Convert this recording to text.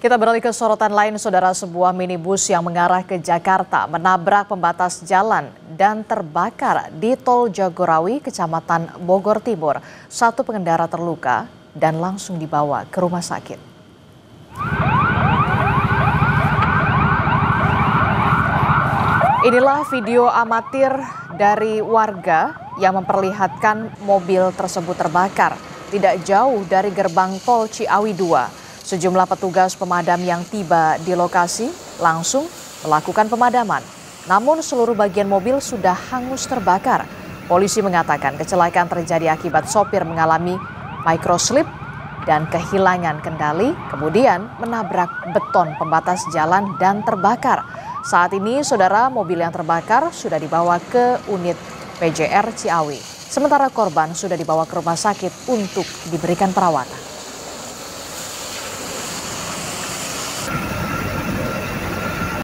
Kita beralih ke sorotan lain, saudara. Sebuah minibus yang mengarah ke Jakarta menabrak pembatas jalan dan terbakar di tol Jagorawi, Kecamatan Bogor Timur. Satu pengendara terluka dan langsung dibawa ke rumah sakit. Inilah video amatir dari warga yang memperlihatkan mobil tersebut terbakar tidak jauh dari gerbang tol Ciawi 2. Sejumlah petugas pemadam yang tiba di lokasi langsung melakukan pemadaman. Namun seluruh bagian mobil sudah hangus terbakar. Polisi mengatakan kecelakaan terjadi akibat sopir mengalami microslip dan kehilangan kendali, kemudian menabrak beton pembatas jalan dan terbakar. Saat ini, saudara, mobil yang terbakar sudah dibawa ke unit PJR Ciawi. Sementara korban sudah dibawa ke rumah sakit untuk diberikan perawatan.